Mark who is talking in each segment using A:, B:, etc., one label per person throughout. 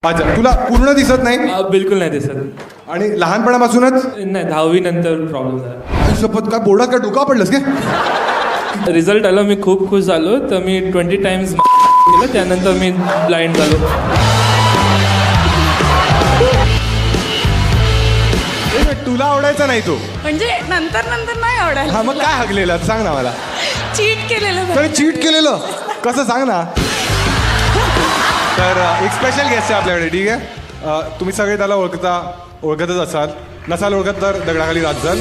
A: अच्छा, तुला पूर्ण दिसत नाही
B: बिलकुल नाही दिसत.
A: आणि लहानपणापासूनच
B: नाही, 10वी नंतर प्रॉब्लेम झाला.
A: आई शपथ, काय बोर्डात काय डोका पडलंस काय?
B: रिझल्ट आला, मी खूप खुश झालो. तर मी 20 टाइम्स केलं, त्यानंतर मी ब्लाइंड झालो.
A: तुला आवडायचा नाही तो?
C: म्हणजे नंतर नंतर नाही आवडायला.
A: हा, मग काय हगलेलं सांग ना मला.
C: चीट केलेलं.
A: तर चीट केलेलं कसं सांग ना. तर एक स्पेशल गेस्ट आहे आपल्याकडे, ठीक आहे. तुम्ही सगळे त्याला ओळखतच असाल, नसाल ओळखत तर दगडाखाली रात जाल.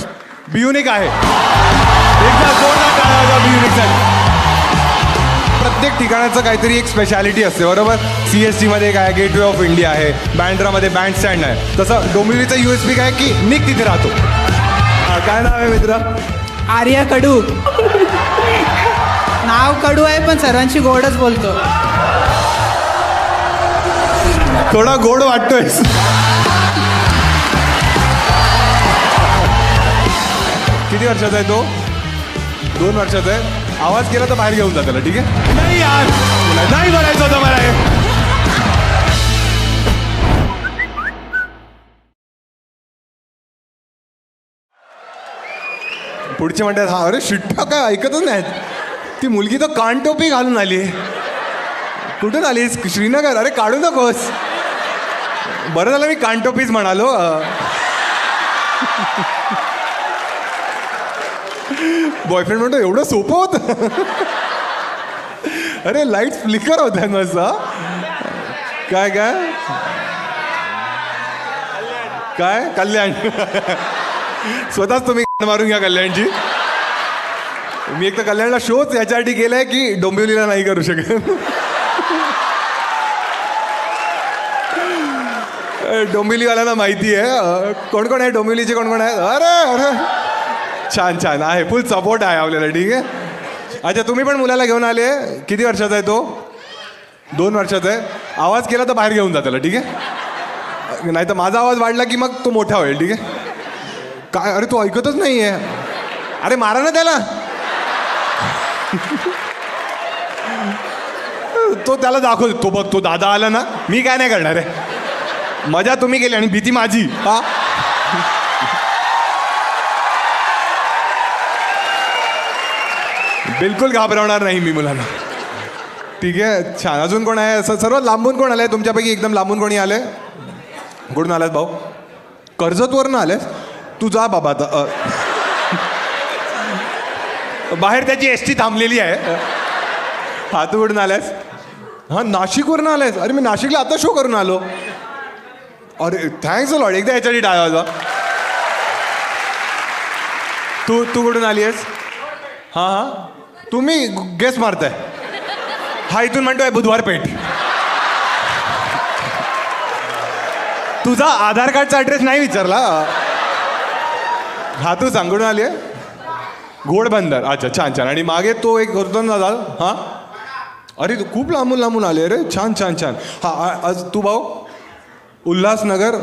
A: बियुनिक आहे. एकदा जोरदार टाळ्या वाजवा बियुनिकसाठी. प्रत्येक ठिकाणाचं काहीतरी एक स्पेशालिटी असते, बरोबर. CST मध्ये काय, गेटवे ऑफ इंडिया आहे, बँड्रामध्ये बँड स्टँड आहे. तसं डोंबिवलीचा USP काय की निक तिथे राहतो. काय नाव आहे मित्र?
D: आर्या कडू. नाव कडू आहे पण सर्वांची गोडच बोलतो.
A: थोडा गोड वाटतोय. किती वर्षाचा आहे तो? 2 वर्षाचा आहे. आवाज केला तर बाहेर घेऊन जा त्याला, ठीक आहे. नाही यार, नाही बोलायचं होतं मला हे. पुढचे म्हणतात, हा अरे शिट्टा काय ऐकतच नाहीत. ती मुलगी तर कानटोपी घालून आली. कुठून आलीस? श्रीनगर. अरे काढू नकोस. बरं झालं मी कानटोपीच म्हणालो. बॉयफ्रेंड म्हणतो एवढं सोपं होतं. अरे लाईट फ्लिकर होत मस्त. काय काय काय कल्याण. स्वतःच तुम्ही मारून घ्या कल्याणची. मी एक तर कल्याणला शोच याच्यासाठी केलाय की डोंबिवलीला नाही करू शकत. डोंबिवलीवाल्यांना माहिती आहे कोण कोण आहे डोंबिवलीचे, कोण कोण आहे. अरे अरे छान छान आहे, फुल सपोर्ट आहे आपल्याला, ठीक आहे. अच्छा, तुम्ही पण मुलाला घेऊन आले. किती वर्षाचा आहे तो? 2 वर्षाचा आहे. आवाज केला तर बाहेर घेऊन जा त्याला, ठीक आहे. नाही तर माझा आवाज वाढला की मग तो मोठा होईल, ठीक आहे. काय अरे तो ऐकतच नाही आहे. अरे मारा ना त्याला. तो त्याला दाखव. तो बघ, तो दादा आला ना, मी काय नाही करणार आहे. मजा तुम्ही केली आणि भीती माझी. हा, बिलकुल घाबरवणार नाही मी मुलांना, ठीक आहे. छान. अजून कोण आहे? सर्वात लांबून कोण आलंय तुमच्यापैकी? एकदम लांबून कोणी आलंय? कुठून आलास भाऊ? कर्जतवरनं आलेस तू? जा बाबा आता. बाहेर त्याची ST थांबलेली आहे. हा, तू कुठून आलास? हा, नाशिकवरनं आलायस? अरे मी नाशिकला आता शो करून आलो. अरे थँक्स लॉर्ड. एकदा याच्यासाठी टाळा वाजवा. तू कुठून आली आहेस? हां हां, तुम्ही गेस मारताय. हा, इथून म्हणतोय बुधवार पेठ. तुझा आधार कार्डचा ॲड्रेस नाही विचारला. हा, तू सांगून आली आहे? घोडबंदर. अच्छा, छान छान. आणि मागे तो एक होतो ना दादा. हां, अरे तू खूप लांबून लांबून आले रे. छान छान छान. हां, आज तू भाऊ? उल्हासनगर.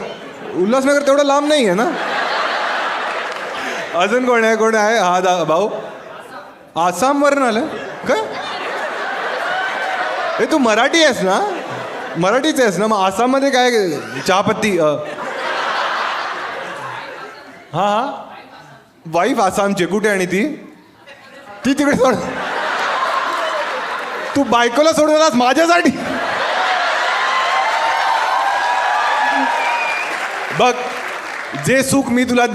A: उल्हासनगर तेवढं लांब नाही आहे ना. अजून कोण आहे? कोण आहे? हा भाऊ आसामवरून आलं काय? हे तू मराठी आहेस ना? मराठीच आहेस ना? मग आसाममध्ये काय चहापत्ती? हां हां, वाईफ आसामची. कुठे? आणि ती तिकडे सोड. तू बायकोला सोडून आलास माझ्यासाठी? बघ, जे सुख मी तुला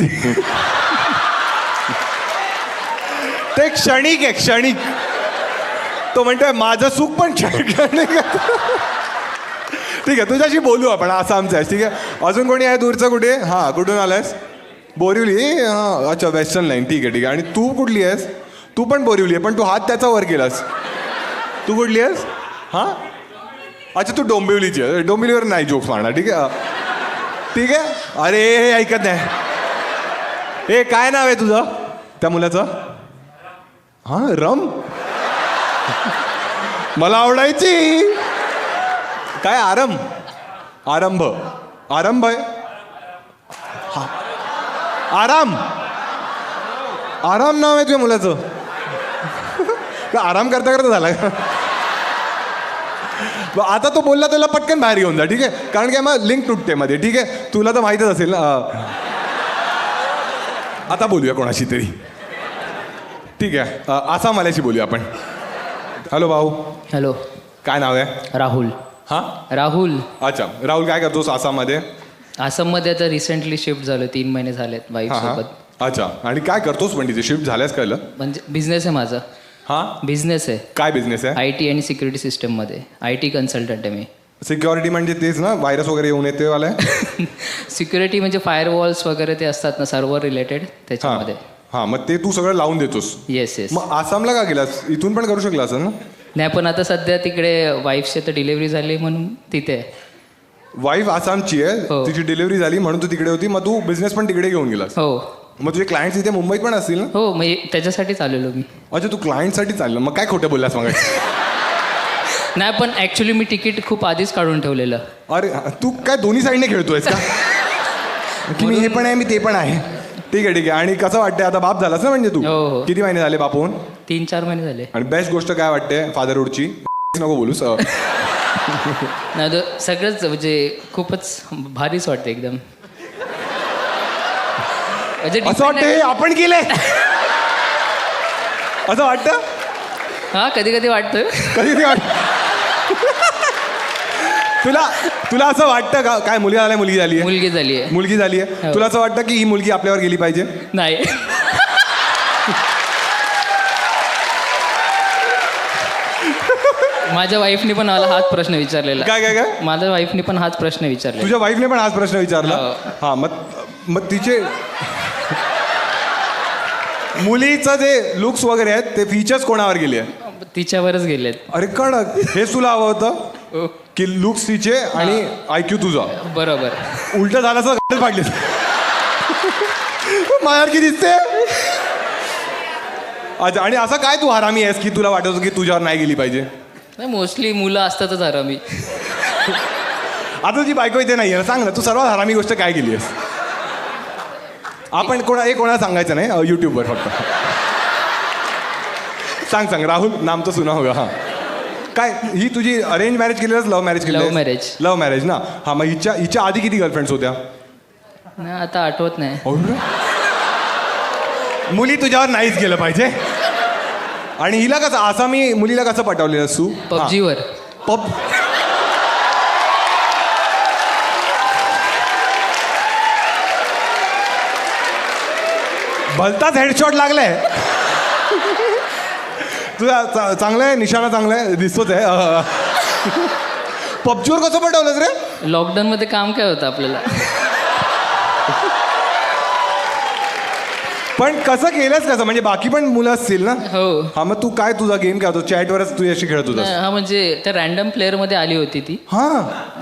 A: ते क्षणिक आहे, क्षणिक. तो म्हणतोय माझं सुख पण क्षणिक. ठीक आहे, तुझ्याशी बोलू आपण. आसामचं आहेस, ठीक आहे. अजून कोणी आहे दूरचं? कुठे? हां, कुठून आलायस? बोरिवली. हां, अच्छा, वेस्टर्न लाईन. ठीक आहे ठीक आहे. आणि तू कुठली आहेस? तू पण बोरिवली आहे, पण तू हात त्याचा वर केलास. तू कुठली आहेस? हां, अच्छा, तू डोंबिवलीची आहे. डोंबिवलीवर नाही जोक्स मारणार, ठीक आहे. ठीक आहे. अरे हे ऐकत नाही. हे काय नाव आहे तुझं त्या मुलाचं? हां, रम. मला आवडायची. काय? आरंभ. आरंभ. आरंभ आहे. हा, आराम. आराम नाव आहे तुझ्या मुलाचं? आराम करता करता झाला. आता तो बोलला त्याला पटकन बाहेर घेऊन जा, ठीक आहे, कारण की मग लिंक तुटते मध्ये, ठीक आहे, तुला तर माहीतच असेल ना. आता बोलूया कोणाशी तरी, ठीक आहे, आसामवाल्याशी बोलूया आपण. हॅलो भाऊ,
E: हॅलो,
A: काय नाव आहे?
E: राहुल.
A: हां,
E: राहुल.
A: अच्छा राहुल, काय करतोस आसाममध्ये?
E: आसाममध्ये आता रिसेंटली शिफ्ट झालो, 3 महिने झालेत वाईफ
A: हां हां,
E: सोबत.
A: अच्छा, आणि काय करतोस पण तिथे शिफ्ट झाल्यास कळलं?
E: म्हणजे बिझनेस आहे माझा.
A: हां,
E: बिझनेस आहे
A: काय बिझनेस आहे?
E: IT आणि सिक्युरिटी सिस्टममध्ये. IT कन्सल्टंट आहे मी.
A: सिक्युरिटी म्हणजे तेच ना, व्हायरस वगैरे येऊन येते वाला आहे?
E: सिक्युरिटी म्हणजे फायरवॉल्स वगैरे ते असतात ना, सर्व्हर रिलेटेड त्याच्यामध्ये.
A: हां, मग ते तू सगळं लावून देतोस.
E: Yes yes.
A: मग आसामला का गेलास? इथून पण करू शकला असेल ना?
E: नाही, पण आता सध्या तिकडे वाईफची तर डिलिव्हरी झाली म्हणून तिथे आहे.
A: वाईफ आसामची आहे,
E: हो.
A: तिची डिलिव्हरी झाली म्हणून तू तिकडे होती, मग तू बिझनेस पण तिकडे घेऊन गेलास.
E: हो
A: मग तुझे क्लायंट्स इथे मुंबईत पण असतील ना?
E: हो, म्हणजे त्याच्यासाठीच आलेलो मी.
A: अच्छा, तू क्लायंटसाठी चाललं, मग काय खोटं बोललास मग?
E: नाही, पण ॲक्च्युली मी तिकीट खूप आधीच काढून ठेवलेलं.
A: अरे तू काय दोन्ही साईडने खेळतोयस का? की मी हे पण आहे, मी ते पण आहे. ठीक आहे, ठीक आहे. आणि कसं वाटतंय आता, बाप झालास ना म्हणजे तू?
E: हो, हो.
A: किती महिने झाले बाप होऊन?
E: 3-4 महिने झाले.
A: आणि बेस्ट गोष्ट काय वाटते फादरहुडची? नको बोलूस.
E: नाही, सगळंच म्हणजे खूपच भारीच वाटतं एकदम. म्हणजे
A: असं वाटतं हे आपण केलंय असं वाटतं?
E: हा, कधी कधी वाटतं.
A: कधी ते वाटत तुला असं वाटतं का काय मुलगा झालाय, मुलगी झाली आहे?
E: मुलगी झाली आहे.
A: मुलगी झाली आहे.
E: हो.
A: तुला असं वाटतं की ही मुलगी आपल्यावर गेली पाहिजे?
E: नाही. माझ्या वाईफने पण मला हाच प्रश्न विचारलेला.
A: काय काय काय?
E: माझ्या वाईफने पण हाच प्रश्न विचारलेला.
A: तुझ्या वाईफने पण हाच प्रश्न विचारला?
E: हो.
A: हा, मग तिचे मुलीचं जे लुक्स वगैरे आहेत ते फीचर्स कोणावर गेले आहे?
E: तिच्यावरच गेलेत.
A: अरे कडक, हेच तुला हवं होतं की लुक्स तिचे आणि IQ तुझा
E: बरोबर.
A: उलट झालं असं पाडले माझ्यासारखी दिसते. अच्छा, आणि असं काय तू हरामी आहेस की तुला वाटत होतं की तुझ्यावर नाही गेली पाहिजे?
E: मोस्टली मुलं असतातच हरामी.
A: आता तुझी बायको इथे नाही आहे, सांग ना तू सर्वात हरामी गोष्ट काय केली आहेस? आपण कोणाला सांगायचं नाही, यूट्यूबवर फक्त. सांग राहुल, नाम तर सुना होगा. हां, काय ही तुझी अरेंज मॅरेज केलेलंच, लव्ह मॅरेज केली?
E: Love marriage.
A: लव्ह मॅरेज ना. हां, मग हिच्या आधी किती गर्लफ्रेंड्स होत्या?
E: नाही, आता आठवत नाही.
A: मुली तुझ्यावर नाहीच गेलं पाहिजे. आणि हिला कसं, आसामी मुलीला कसं पटवलेलंस तू?
E: पबजीवर.
A: भलताच हेडशॉट लागलाय तुझा. चांगलं आहे, निशाणा चांगला आहे, दिसतोच आहे. पबजीवर कसं पटवलंस रे?
E: लॉकडाऊन मध्ये काम काय होतं आपल्याला?
A: पण कसं केलंस कसं, म्हणजे बाकी पण मुलं असतील ना?
E: हो.
A: हा, मग तू काय, तुझा गेम काय होतो? चॅटवरच तू अशी खेळत होतास?
E: हा, म्हणजे त्या रॅन्डम प्लेअर मध्ये आली होती ती.
A: हा,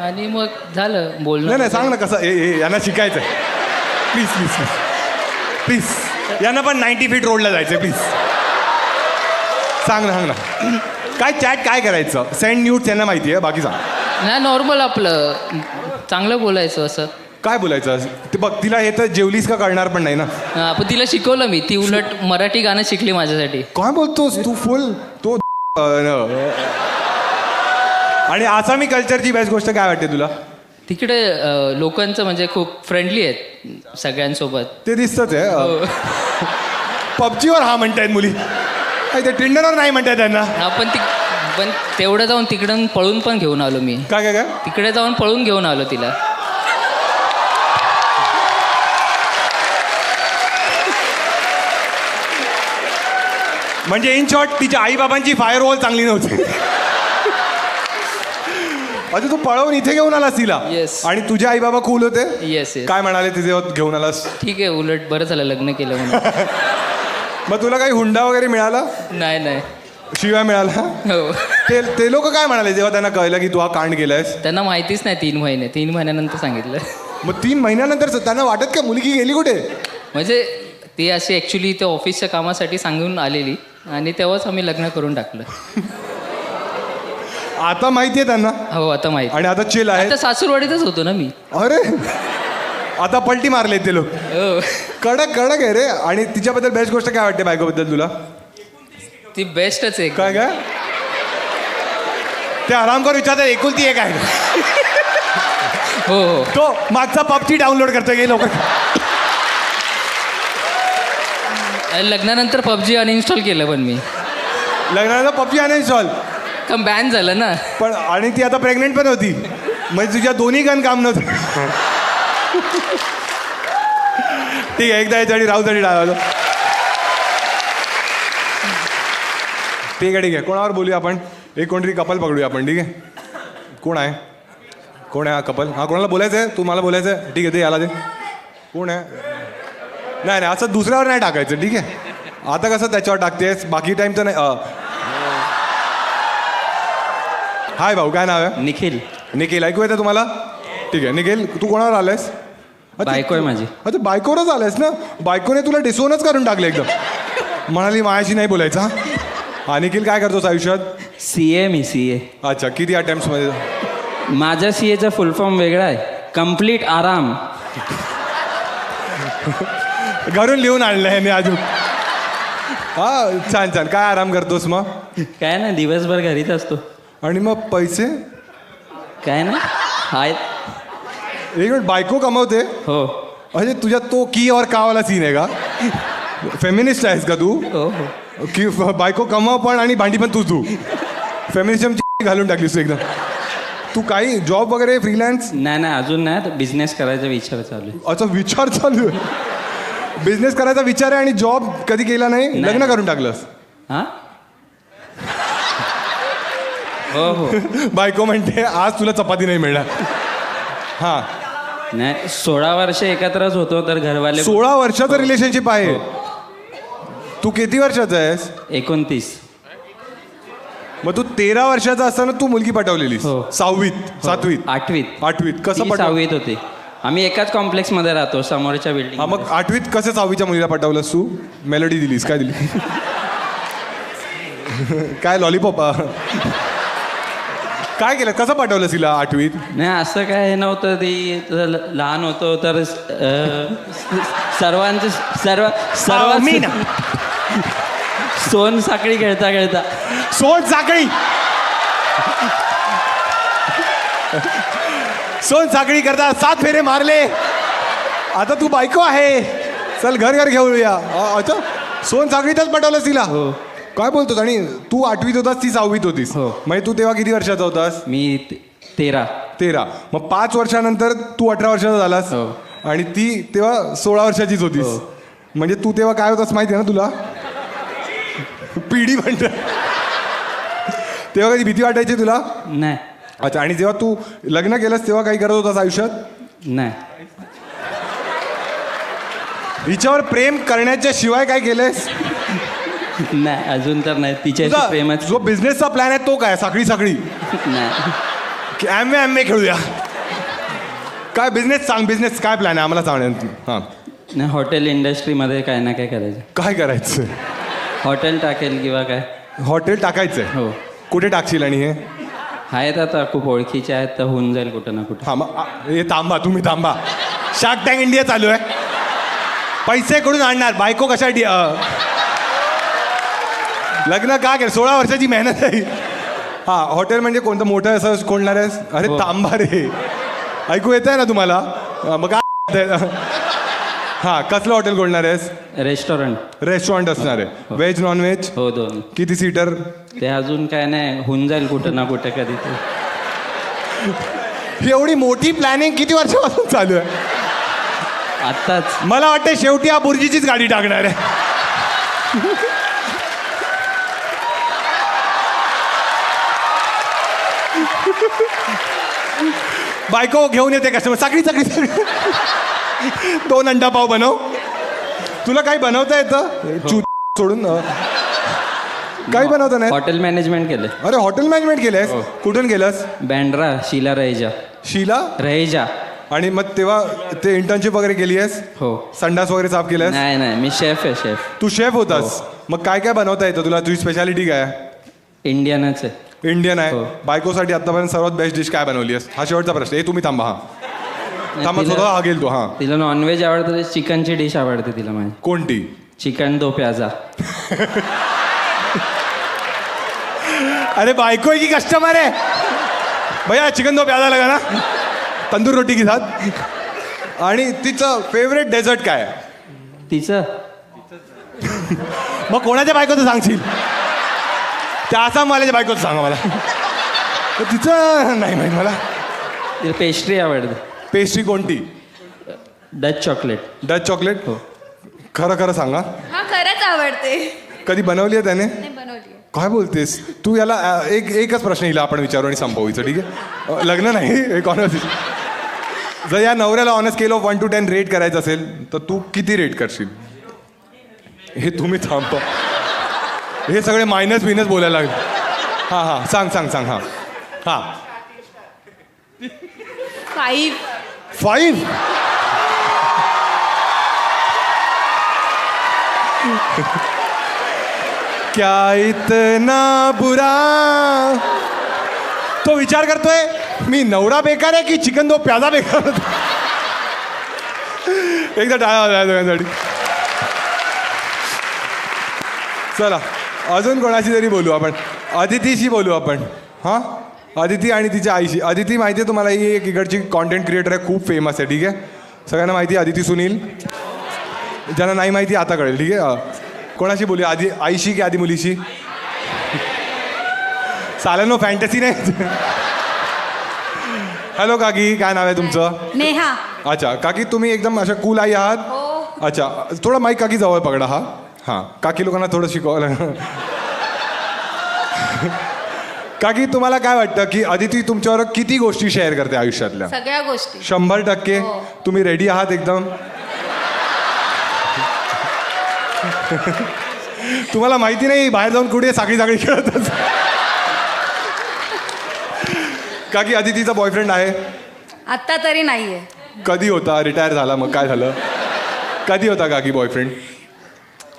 E: आणि मग झालं बोलणं.
A: नाही सांग ना कसं. यांना शिकायचंय, प्लीज प्लीज प्लीज. यांना पण 90 फीट रोडला जायचंय, प्लीज. सांग ना काय चॅट काय करायचं? सेंड न्यूज त्यांना माहिती आहे, बाकी सांग.
E: नाही, नॉर्मल आपलं चांगलं बोलायचं असं.
A: काय बोलायचं ते बघ. तिला हे तर जेवलीस का कळणार पण नाही ना.
E: हा, पण तिला शिकवलं मी. ती उलट मराठी गाणं शिकली माझ्यासाठी.
A: काय बोलतोस तू? फुल तो. आणि आसामी कल्चरची बेस्ट गोष्ट काय वाटते तुला?
E: तिकडे लोकांचं म्हणजे खूप फ्रेंडली आहेत सगळ्यांसोबत.
A: ते दिसतच आहे. पबजीवर हा म्हणतायत मुली, ते टिंडरवर नाही म्हणतायत त्यांना.
E: हा, पण तेवढं जाऊन तिकडून पळून पण घेऊन आलो मी.
A: काय
E: तिकडे जाऊन पळून घेऊन आलो तिला.
A: म्हणजे इन शॉर्ट तिच्या आईबाबांची फायरवॉल चांगली नव्हती. अच्छा, तू पळवून इथे घेऊन आलास तिला?
E: Yes.
A: आणि तुझे आई बाबा कूल होते?
E: Yes yes.
A: काय म्हणाले तिथे घेऊन आलास?
E: ठीक आहे, उलट बरं झालं लग्न केलं म्हणून.
A: मग तुला काही हुंडा वगैरे मिळाला?
E: नाही.
A: शिव्या मिळाला?
E: हो.
A: ते लोक काय म्हणाले जेव्हा त्यांना कळलं की तू हा कांड केलायस?
E: त्यांना माहितीच नाही. 3 महिन्यानंतर सांगितलं.
A: मग 3 महिन्यानंतर त्यांना वाटत का मुलगी गेली कुठे?
E: म्हणजे ती अशी ॲक्च्युली त्या ऑफिसच्या कामासाठी सांगून आलेली आणि तेव्हाच आम्ही लग्न करून टाकलं.
A: आता माहितीये त्यांना?
E: हो, आता माहिती.
A: आणि आता चिल आहे?
E: आता सासूरवाडीतच होतो ना मी.
A: अरे, आता पलटी मारले ते लोक.
E: हो.
A: कडक आहे रे. आणि तिच्याबद्दल बेस्ट गोष्ट काय वाटते बायकोबद्दल तुला?
E: ती बेस्टच आहे.
A: काय ते आरामकर विचारतात एकुलती एक आहे.
E: हो हो
A: तो मागचा पबजी डाउनलोड करतोय गे लोक.
E: लग्नानंतर पबजी अनइन्स्टॉल केलं पण मी.
A: लग्नाला पबजी अनइन्स्टॉल.
E: कारण बॅन झालं ना.
A: पण आणि ती आता प्रेग्नेंट पण होती, म्हणजे तुझ्या दोन्ही गण काम नव्हतं. ठीक आहे, एकदा याच्यासाठी राहूसाठी डाळालो. ठीक आहे. कोणावर बोलूया आपण? एक कोणतरी कपल पकडूया आपण. ठीक आहे, कोण आहे हा कपल? हा, कोणाला बोलायचं आहे? तू मला बोलायचं आहे? ठीक आहे, ते याला दे. कोण आहे? नाही असं दुसऱ्यावर नाही टाकायचं. ठीक आहे, आता कसं त्याच्यावर टाकतेस, बाकी टाइम तर नाही. हाय भाऊ, काय नाव आहे?
F: निखिल.
A: ऐकू येतं तुम्हाला? ठीक आहे निखिल, तू कोणावर आलायस?
F: बायको आहे माझी.
A: अच्छा, बायकोवरच आलायस ना? बायकोने तुला डिसोनच करून टाकलं एकदम. म्हणाली माझ्याशी नाही बोलायचा. हा निखिल, काय करतोस आयुष्यात?
F: CA मी CA.
A: अच्छा, किती अटेम्प्ट्समध्ये?
F: माझ्या CAचा फुल फॉर्म वेगळा आहे, कम्प्लीट आराम.
A: घरून लिहून आणलं आहे अजून. हा, छान. काय आराम करतोस मग?
F: काय ना, दिवसभर घरीच असतो.
A: आणि मग पैसे?
F: काय ना आहेत.
A: एक मिनिट, बायको कमवते?
F: हो
A: म्हणजे तुझ्या तो की और कावाला सीन आहे का? फेमिनिस्ट आहेस का तू?
F: हो
A: की बायको कमाव पण आणि भांडी पण तू फेमिनिझम घालून टाकलीस तू एकदम. तू काही जॉब वगैरे फ्रीलॅन्स?
F: नाही अजून नाही, बिझनेस करायचा विचार चालू आहे.
A: अच्छा, विचार चालू आहे. बिझनेस करायचा विचार आहे आणि जॉब कधी केला नाही? लग्न करून टाकलंस?
F: हां हो
A: बायको म्हणते आज तुला चपाती नाही मिळणार. हां,
F: नाही 16 वर्ष एकत्रच होतो तर घरवाले.
A: 16 वर्षाचं रिलेशनशिप आहे. तू किती वर्षाचा आहेस?
F: 29.
A: मग तू 13 वर्षाचा असताना तू मुलगी पटवलेलीस?
F: हो.
A: 6वीत 7वीत
F: 8वीत.
A: कसं
F: ती
A: पटव?
F: 6वीत होती. आम्ही एकाच कॉम्प्लेक्स मध्ये राहतो, समोरच्या
A: हा,
F: बिल्डिंग.
A: मग 8वीत कसं 6वीच्या मुलीला पटवलंस तू? मेलोडी दिलीस? काय दिली? काय लॉलीपॉप? काय केलं? कसं पटवलं तिला 8वीत?
F: नाही असं काय हे नव्हतं, ती लहान होतो तर सर्व
A: मी ना.
F: सोन साखळी खेळता
A: सोन साखळी करता 7 फेरे मारले. आता तू बायको आहे, चल घर घेऊया. अच्छा, सोन साखळीतच पटवलंस तिला?
F: हो.
A: काय बोलतोस? आणि तू 8वीत होतास, ती 6वीत होतीस.
F: हो.
A: म्हणजे तू तेव्हा किती वर्षाचा होतास?
F: मी 13.
A: 13. मग 5 वर्षानंतर तू 18 वर्षाचा झालास.
F: हो.
A: आणि ती तेव्हा 16 वर्षाचीच होतीस.
F: हो.
A: म्हणजे तू तेव्हा काय होतास माहिती आहे ना तुला? पिढी म्हणत. तेव्हा कधी भीती वाटायची तुला?
F: नाही
A: अच्छा, आणि जेव्हा तू लग्न केलंस तेव्हा काही करत होतास आयुष्यात?
F: नाही
A: हिच्यावर प्रेम करण्याच्या शिवाय काय केलंयस?
F: नाही अजून तर नाही. तिच्याशी प्रेमात
A: जो बिझनेसचा प्लॅन आहे तो काय? साखळी
F: नाही.
A: एम ए खेळूया. काय बिझनेस सांग, बिझनेस काय प्लॅन आहे आम्हाला सांग. हां,
F: नाही हॉटेल इंडस्ट्रीमध्ये काय ना काय करायचं.
A: काय करायचं?
F: हॉटेल टाकेल किंवा काय.
A: हॉटेल टाकायचंय?
F: हो.
A: कुठे टाकशील? आणि हे
F: आहेत आता खूप ओळखीचे आहेत तर होऊन जाईल कुठं ना कुठं.
A: हां, मग हे तुम्ही थांबा. शार्क टँक इंडिया चालू आहे. पैसे कडून आणणार, बायको कशासाठी? लग्न का केलं? 16 वर्षाची मेहनत आहे. हां, हॉटेल म्हणजे कोणतं मोठं असं खोलणार आहेस? अरे
F: हो.
A: तांबा रे, ऐकू येत आहे ना तुम्हाला? मग काय? हां, कसलं हॉटेल खोलणार आहेस? रेस्टॉरंट असणार आहे. Veg non veg?
F: हो 2.
A: किती सीटर?
F: ते अजून काय नाही, होऊन जाईल कुठं ना कुठं कधी तर.
A: ही एवढी मोठी प्लॅनिंग किती वर्षापासून चालू आहे?
F: आत्ताच.
A: मला वाटतं शेवटी हा बुर्जीचीच गाडी टाकणार आहे. बायको घेऊन येते कस्टमर, साखळी 2 अंडा पाव बनव. तुला काही बनवता येतं? चू सोडून काही बनवता नाही?
F: हॉटेल मॅनेजमेंट केलं.
A: अरे, हॉटेल मॅनेजमेंट केलंयस? कुठून केलंस?
F: बँड्रा शीला रहेजा.
A: आणि मग तेव्हा ते इंटर्नशिप वगैरे केली आहेस?
F: हो.
A: संडास वगैरे साफ केलंस?
F: नाही मी शेफ आहे.
A: तू शेफ होतास? मग काय काय बनवता येतं तुला? तुझी स्पेशालिटी काय आहे?
F: इंडियनच आहे.
A: इंडियन आहे.
F: हो.
A: बायकोसाठी आतापर्यंत सर्वात बेस्ट डिश काय बनवली आहेस? हा शेवटचा प्रश्न. हे तुम्ही थांबा. थांबा,
F: तिला-
A: स्वतः हा गेल तो. हां,
F: तिला नॉनव्हेज आवडतं तर चिकनची डिश आवडते तिला माझी.
A: कोणती?
F: चिकन दो प्याजा.
A: अरे, बायको आहे की कस्टमर आहे? भैया चिकन दो प्यादा लगा ना तंदूर रोटी की साथ. आणि तिचं फेवरेट डेझर्ट काय आहे?
F: तिचं
A: मग कोणाच्या बायकोचं सांगशील? त्या आसामवाल्याच्या बायकोचं सांगा मला. तिचं नाही माहीत मला.
F: तिला पेस्ट्री आवडते.
A: पेस्ट्री कोणती?
F: Dutch chocolate.
A: Dutch chocolate. हो. खरं खरं सांगा.
C: हा खरंच आवडते.
A: कधी बनवली आहे त्याने?
C: नाही बनवली.
A: काय बोलतेस तू? याला एकच प्रश्न हिला आपण विचारू आणि संपवायचं, ठीक आहे? लग्न नाही, एक कॉन्व्हर्सेशन. जर या नवऱ्याला on a scale of 1 to 10 rate करायचं असेल तर तू किती रेट करशील? हे तुम्ही थांबतो. हे सगळे मायनस बिनस बोलायला लागले. हां हां सांग सांग सांग. हां हां
C: 5.
A: 5. क्या इतना बुरा. तो विचार करतोय मी नवरा बेकार आहे की चिकन दो प्यादा बेकार होता. एकदा टाळा दोघांसाठी. चला अजून कोणाशी तरी बोलू आपण. अदितीशी बोलू आपण. हां अदिती आणि तिच्या आईशी. अदिती माहिती आहे तुम्हाला, ही एक इकडची कॉन्टेंट क्रिएटर आहे, खूप फेमस आहे, ठीक आहे? सगळ्यांना माहिती आहे अदिती सुनील. ज्यांना नाही माहिती आता कळेल, ठीक आहे? कोणाशी बोलू? आधी आईशी की आधी मुलीशी? सालानो फॅन्टसी नाही. हॅलो काकी, काय नाव आहे तुमचं?
C: नेहा.
A: अच्छा काकी, तुम्ही एकदम अशा कूल आई आहात. अच्छा थोडं माईक काकी जवळ पकडा. हा हां काकी लोकांना थोडं शिकवायला. काकी तुम्हाला काय वाटतं की अदिती तुमच्यावर किती गोष्टी शेअर करते आयुष्यातल्या?
C: सगळ्या गोष्टी.
A: 100%. तुम्ही रेडी आहात एकदम? तुम्हाला माहिती नाही बाहेर जाऊन कुठे साखळी साखळी खेळत. काकी अदितीचा बॉयफ्रेंड आहे?
C: आता तरी नाहीये.
A: कधी होता? रिटायर झाला मग काय झालं? कधी होता काकी बॉयफ्रेंड?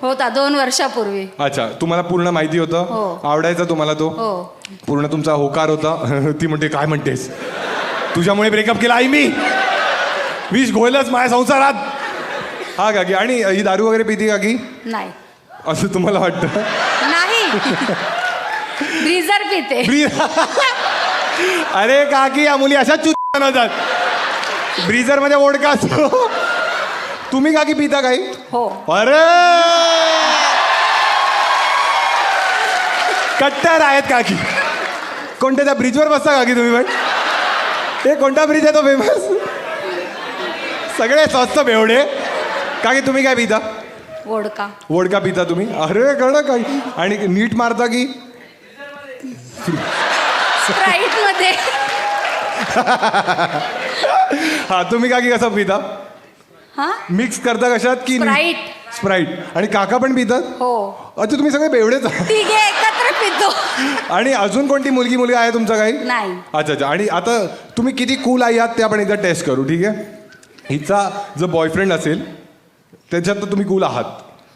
C: होता 2 वर्षापूर्वी.
A: अच्छा तुम्हाला पूर्ण माहिती होतं?
C: हो.
A: आवडायचा तुम्हाला तो?
C: हो.
A: पूर्ण तुमचा होकार होता? ती म्हणते काय म्हणतेस, तुझ्यामुळे ब्रेकअप केला आई मी, विष घोळलंच माझ्या संसारात. हा काकी. आणि ही दारू वगैरे पिती काकी?
C: नाही.
A: असं तुम्हाला वाटतं?
C: नाही. ब्रीजर पिते.
A: अरे काकी या मुली अशाच चूत बनवतात. ब्रीजर मध्ये वोडका असतो. तुम्ही काकी पिता काही?
C: हो.
A: अरे कट्टर आहेत काकी. कोणत्या त्या ब्रिजवर बसता काकी तुम्ही? पण हे कोणता ब्रिज आहे तो फेमस? सगळे स्वस्त बेवडे. काकी तुम्ही काय पिता?
C: वोडका.
A: वोडका पिता तुम्ही? अरे कळलं काही. आणि नीट मारता की?
C: स्प्राईट मध्ये.
A: हा तुम्ही काकी कसं पिता?
C: हा
A: मिक्स करता कशात की?
C: स्प्राईट.
A: स्प्राईट. आणि काका पण पितात?
C: हो.
A: अच्छा तुम्ही सगळे बेवडेच आहात.
C: तिघे एकत्र पितो.
A: आणि अजून कोणती मुलगी आहे तुमचं काही?
C: नाही.
A: अच्छा अच्छा. आणि आता तुम्ही किती कूल आई आहात ते आपण एकदा टेस्ट करू, ठीक आहे? हिचा जर बॉयफ्रेंड असेल त्याच्यात तर तुम्ही कूल आहात.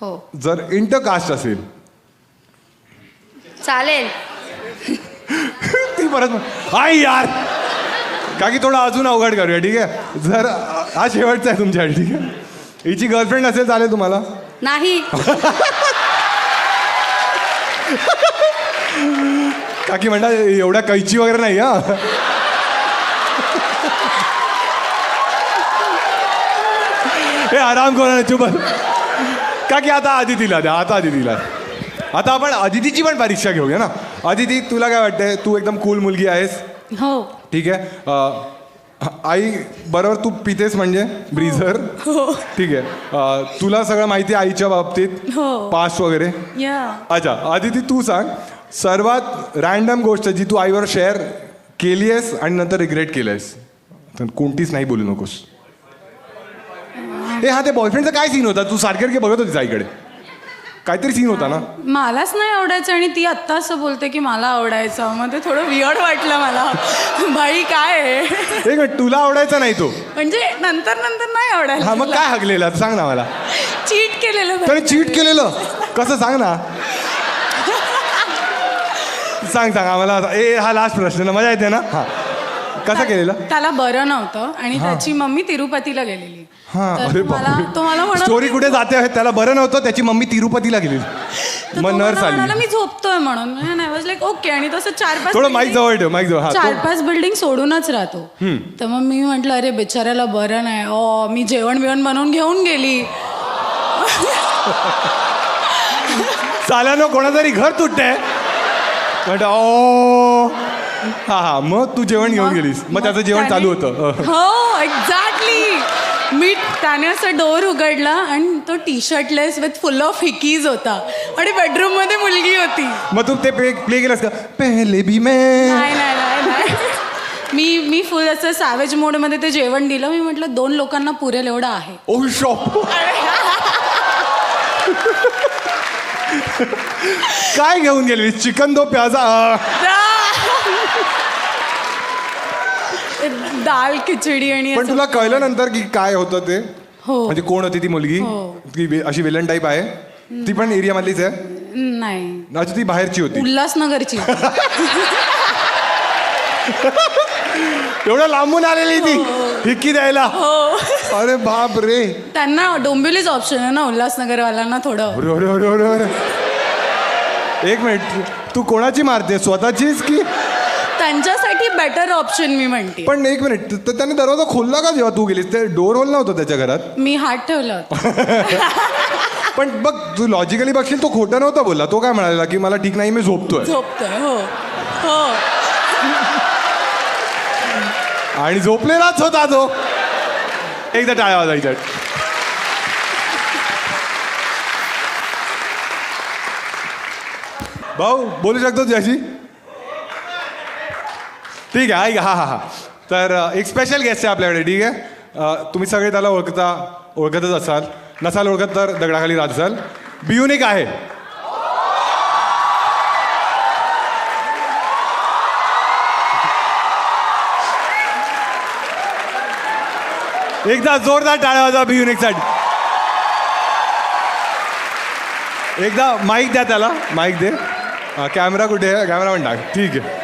C: हो.
A: जर इंटरकास्ट असेल
C: चालेल.
A: ती परत आई यार. काकी थोडा अजून अवघड करूया, ठीक आहे? जर हा शेवटचा आहे तुमच्यासाठी, ठीक आहे? हिची गर्लफ्रेंड असेल चालेल तुम्हाला?
C: नाही.
A: काकी म्हणता एवढ्या कैची वगैरे नाही. हा हे आराम करा चुप. काकी आता अदितीला द्या. आता आपण अदितीची पण परीक्षा घेऊया ना. अदिती तुला काय वाटतंय? तू एकदम कूल मुलगी आहेस,
C: हो.
A: ठीक आहे? आई बरोबर तू पितेस म्हणजे ब्रीझर, ठीक आहे? तुला सगळं माहिती आहे आईच्या बाबतीत,
C: हो.
A: पास्ट वगैरे?
C: या.
A: अच्छा अदिती तू सांग सर्वात रॅन्डम गोष्ट जी तू आईवर शेअर केली आहेस आणि नंतर रिग्रेट केलं आहेस, तर कोणतीच नाही बोलू नकोस. हे हा ते बॉयफ्रेंडचा काय सीन होता? तू सारखे बघत होतीस आईकडे, काहीतरी सीन होता ना?
C: मलाच नाही आवडायचं आणि ती आत्ता असं बोलते की मला आवडायचं. मग ते थोडं वियर्ड वाटलं मला. बाई काय आहे?
A: एक मिनिट, तुला आवडायचा नाही तो?
C: म्हणजे नंतर नाही आवडायला.
A: हा मग काय हगलेला सांग ना मला.
C: चीट केलेलं.
A: तरी चीट केलेलं कसं सांग ना. सांग आम्हाला. हा लास्ट प्रश्न ना, मजा येते ना? हा कसं केलेलं
C: त्याला बरं नव्हतं आणि त्याची मम्मी तिरुपतीला गेलेली तर तो मला म्हणत
A: स्टोरी कुठे जाते आहे त्याला बरं नव्हतं त्याची मम्मी तिरुपतीला गेली
C: तर
A: मग
C: तो
A: नर्स
C: मला
A: आली
C: म्हणाला, मी झोपतोय म्हणून आय वॉज लाईक ओके आणि तसं
A: थोडं माईक जवळ ठेव माईक जवळ हा
C: चार
A: तो-
C: पाच बिल्डिंग सोडूनच राहतो तर मग मी म्हटलं अरे बिचाऱ्याला बरं नाही मी जेवण बिवण बनवून घेऊन गेली
A: साल्यानं कोणातरी घर तुटतंय म्हटलं ओ हा मग तू जेवण घेऊन गेलीस मग त्याचं जेवण चालू होतं
C: हो एक्झॅक्टली मी त्याने असं डोर उघडला आणि तो T shirtless with full of hickeys होता आणि बेडरूम मध्ये मुलगी होती
A: मग तू ते प्ले केलंस का पहले भी मैं
C: नाही मी फुल असं सॅवेज मोड मध्ये ते जेवण दिलं मी म्हटलं 2 लोकांना पुरेल एवढं आहे
A: ओ शॉप काय घेऊन गेली चिकन दो प्याजा
C: दाल खिचडी आणि
A: पण
C: असं.
A: तुला कळलं नंतर की काय होतं ते
C: हो.
A: म्हणजे कोण होती ती मुलगी ती अशी विलन टाईप आहे ती पण एरिया मधलीच आहे
C: नाही
A: अच्छा ती बाहेरची होती
C: उल्हासनगरची
A: एवढं लांबून आलेली ती हिक्की द्यायला अरे बाप रे
C: त्यांना डोंबिवलीच ऑप्शन आहे ना उल्हासनगरवाल्यांना थोडं
A: अरे अरे अरे अरे अरे एक मिनिट तू कोणाची मारते स्वतःचीच की
C: त्यांच्यासाठी बेटर ऑप्शन मी म्हणते
A: पण एक मिनिट तर त्याने दरवाजा खोलला का जेव्हा तू गेलीस ते डोर होल नव्हतं त्याच्या घरात
C: मी हात ठेवला होता
A: पण बघ तू लॉजिकली बघशील तो खोटं नव्हता बोलला तो काय म्हणाला की मला ठीक नाही मी झोपतोय
C: झोपतोय हो हो
A: आणि झोपलेलाच होता तो एकदा टाळ्या वाजायच्या भाऊ बोलू शकतो तुझ्याशी ठीक आहे ऐक हा तर एक स्पेशल गेस्ट आहे आपल्याकडे ठीक आहे तुम्ही सगळे त्याला ओळखतच असाल नसाल ओळखत तर दगडाखाली राहत असाल बियुनिक आहे एकदा जोरदार टाळ्या वाजवा बियुनिकसाठी एकदा माईक द्या त्याला माईक दे कॅमेरा कुठे आहे कॅमेरा पण टाक ठीक आहे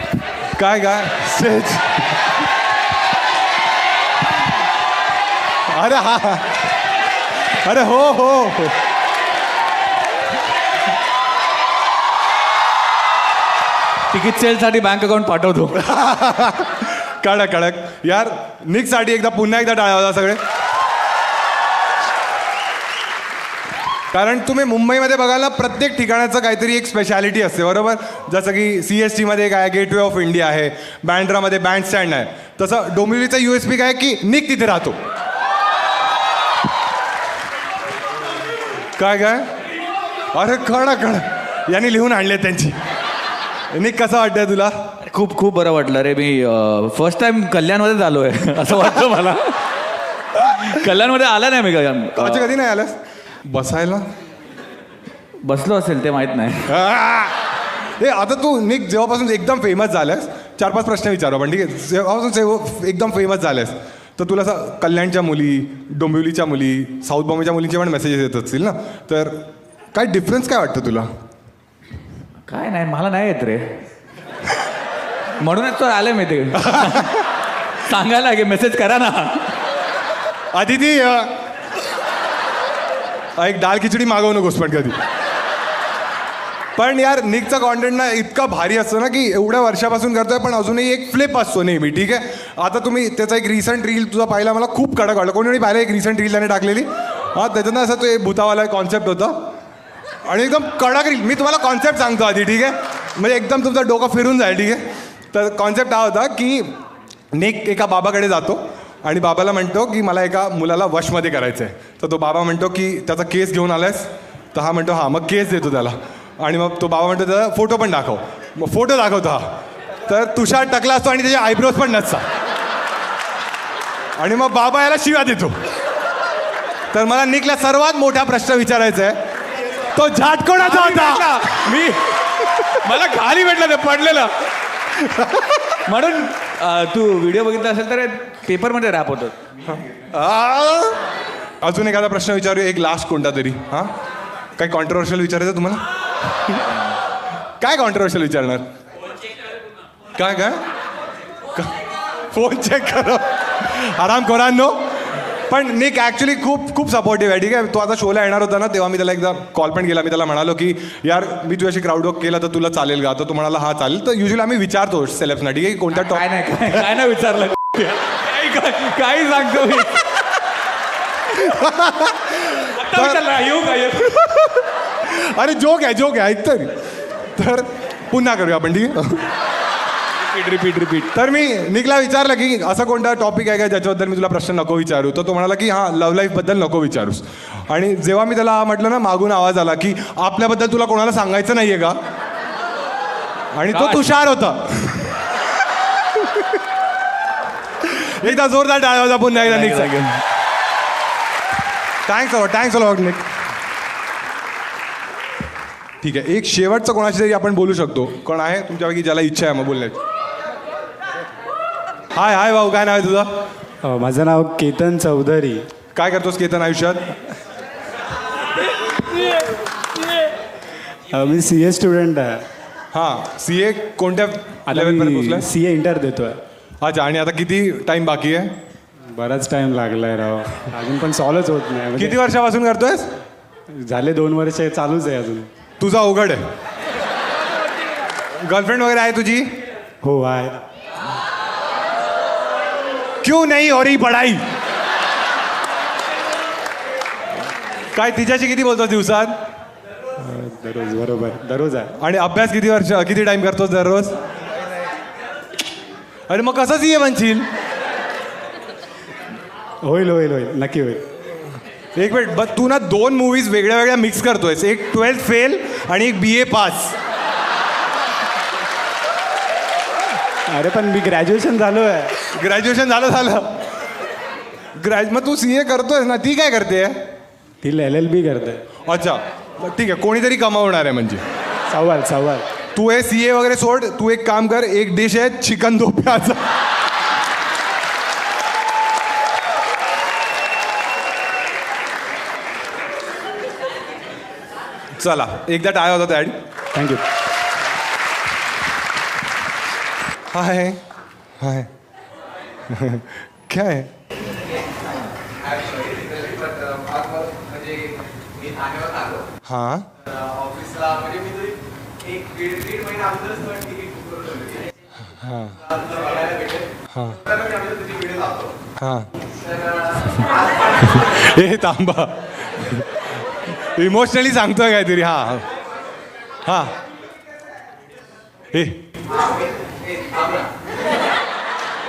A: काय स्टेज अरे हा अरे हो
G: तिकीट सेलसाठी बँक अकाउंट पाठवतो
A: कडक यार निकसाठी पुन्हा एकदा टाळ्या वाजवा सगळे कारण तुम्ही मुंबईमध्ये बघाल ना प्रत्येक ठिकाणाचं काहीतरी एक स्पेशालिटी असते बरोबर जसं की CST मध्ये काय गेटवे ऑफ इंडिया आहे बँड्रामध्ये बँड स्टँड आहे तसं डोंबिवलीचा USP काय की निक तिथे राहतो काय अरे कडक यांनी लिहून आणले त्यांची निक कसं वाटतंय तुला
G: खूप खूप बरं वाटलं रे मी फर्स्ट टाइम कल्याणमध्येच आलो आहे असं वाटतं मला कल्याणमध्ये आला नाही मी
A: अच्छा कधी नाही आलास बसायला
G: बसलो असेल ते माहित नाही
A: हे आता तू निक जेव्हापासून एकदम फेमस झालास 4-5 प्रश्न विचारू आपण ठीक आहे जेव्हापासून एकदम फेमस झालास तर तुला असं कल्याणच्या मुली डोंबिवलीच्या मुली साऊथ बॉम्बेच्या मुलींचे पण मेसेजेस येत असतील ना तर काय डिफरन्स काय वाटतं तुला
G: काय नाही मला नाही येत रे म्हणूनच तर आले मी ते सांगायला की मेसेज करा ना
A: आदिती एक डाळ खिचडी मागवू नकोस पण कधी पण यार निकचा कॉन्टेंट ना इतका भारी असतो ना की एवढ्या वर्षापासून करतोय पण अजूनही एक फ्लिप असतो नेहमी ठीक आहे आता तुम्ही त्याचा एक रिसेंट रील तुझा पाहिला मला खूप कडक वाटलं कोणी पाहिलं एक रिसेंट रील त्याने टाकलेली त्याच्यानं असं तो एक भूतावाला कॉन्सेप्ट होता आणि एकदम कडक रील मी तुम्हाला कॉन्सेप्ट सांगतो आधी ठीक आहे म्हणजे एकदम तुमचं डोकं फिरून जाईल ठीक आहे तर कॉन्सेप्ट हा होता की निक एका बाबाकडे जातो आणि बाबाला म्हणतो की मला एका मुलाला वशमध्ये करायचं आहे तर तो बाबा म्हणतो की त्याचा केस घेऊन आलायस तर हा म्हणतो मग केस देतो त्याला आणि मग तो बाबा म्हणतो त्याचा फोटो पण दाखव मग फोटो दाखवतो तर तुषार टकला असतो आणि त्याचे आयब्रोज पण नसतात आणि मग बाबा याला शिव्या देतो तर मला निकला सर्वात मोठा प्रश्न विचारायचा आहे तो झाटकोणाचा होता
G: मी मला खाली भेटलं ते पडलेलं म्हणून तू व्हिडिओ बघितला असेल तर पेपरमध्ये रॅप होतो
A: अजून एखादा प्रश्न विचारू एक लास्ट कोणता तरी काही कॉन्ट्रोवर्शियल विचारायचं तुम्हाला काय कॉन्ट्रोवर्शियल विचारणार काय फोन चेक करो आराम खोरांनो. पण निक ॲक्च्युली खूप खूप सपोर्टिव्ह आहे. ठीक आहे, तो आता शोला येणार होता ना, तेव्हा मी त्याला एकदा कॉल पण केला. मी त्याला म्हणालो की यार मी तुझ्याशी क्राऊड वर्क केला तर तुला चालेल का? तर तो म्हणाला हा चालेल. तर युजली आम्ही विचारतो सेलेब्सना, ठीक आहे, की कोणत्या
G: काय नाही काय नाही विचारलं काही सांगतो मी आता विचारलं, येऊ का येऊ?
A: अरे जोक आहे ऐक तरी. तर पुन्हा करूया आपण, ठीक आहे.
G: रिपीट
A: तर मी निकला विचारलं की असं कोणता टॉपिक आहे का ज्याच्याबद्दल मी तुला प्रश्न नको विचारू. तर तो म्हणाला की हां लव्ह लाईफबद्दल नको विचारूस. आणि जेव्हा मी त्याला म्हटलं ना, मागून आवाज आला की आपल्याबद्दल तुला कोणाला सांगायचं नाहीये का? आणि तो तुषार होता. एकदा जोरदार टाळ्या वाजवा पुन्हा एकदा निक. थँक्स अलॉट निक. ठीक आहे, एक शेवटचं कोणाशी तरी आपण बोलू शकतो. कोण आहे तुमच्यापैकी ज्याला इच्छा आहे मग बोलण्याची? हाय भाऊ, काय नाव आहे तुझं?
H: माझं नाव केतन चौधरी.
A: काय करतोस केतन आयुष्यात?
H: मी CA स्टुडंट आहे.
A: हां, CA कोणत्या
H: आता
A: लेवलपर्यंत
H: मी
A: पोचलाय?
H: CA इंटर देतोय.
A: अच्छा, आणि आता किती टाइम बाकी आहे?
H: बराच टाइम लागलाय राव, अजून पण सॉल्वच होत नाही. म्हणजे
A: किती वर्षापासून करतोयस?
H: झाले 2 वर्ष, चालूच आहे अजून.
A: तुझा अवघड आहे. गर्लफ्रेंड वगैरे आहे तुझी?
H: हो आहे.
A: क्यों नहीं हो रही पढ़ाई? काय तिच्याशी किती बोलतोस दिवसात?
H: दररोज, बरोबर दररोज आहे.
A: आणि अभ्यास किती टाइम करतोस दररोज? अरे मग कसं CA बनशील?
H: होईल नक्की होईल.
A: एक मिनिट, बस तू ना 2 मूवीज वेगळ्या मिक्स करतोयस. एक 12th फेल आणि एक BA पास.
H: अरे पण मी ग्रॅज्युएशन झालो आहे.
A: ग्रॅज्युएशन झालं. मग तू CA करतोयस ना, ती काय करते?
H: ती LLB करते.
A: अच्छा, मग ठीक आहे, कोणीतरी कमावणार आहे म्हणजे.
H: सवाल
A: तू हे CA वगैरे सोड, तू एक काम कर, एक डिश आहे चिकन दो प्याजा. चला एकदा टाळ्या होता ॲड.
H: थँक्यू.
A: हाय काय आहे? हां हां हे थांबा, इमोशनली सांगतोय काहीतरी. हां हे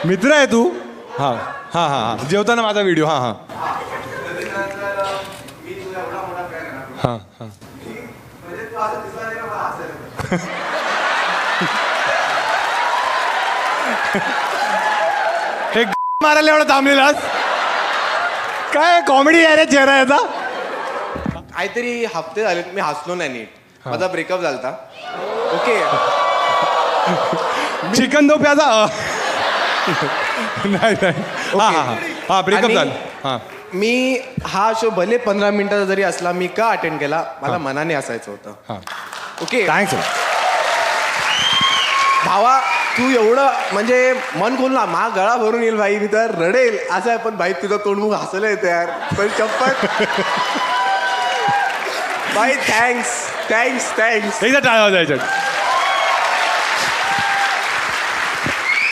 A: मित्र आहे तू? हां जेवताना माझा व्हिडिओ. हां हे मारायला एवढा थांबलेलास? काय कॉमेडी आहे रे चेहरा याचा?
I: काहीतरी हफ्ते झाले मी हसलो नाही नीट. माझा ब्रेकअप झालता. ओके,
A: चिकन दो प्याजा. नाही हां ब्रेकअप झालं. हां,
I: मी हा शो भले 15 मिनिटाचा जरी असला मी का अटेंड केला, मला मनाने असायचं होतं.
A: हां
I: ओके
A: थँक्स.
I: भावा, तू एवढं म्हणजे मन खोलून मा गळा भरून येईल भाई, मी तर रडेल असं आहे. पण भाई तुझं तोंडमुख हसलं येतं यार, पण चप्पल. भाई थँक्स.
A: एकदा टाळा जायचं.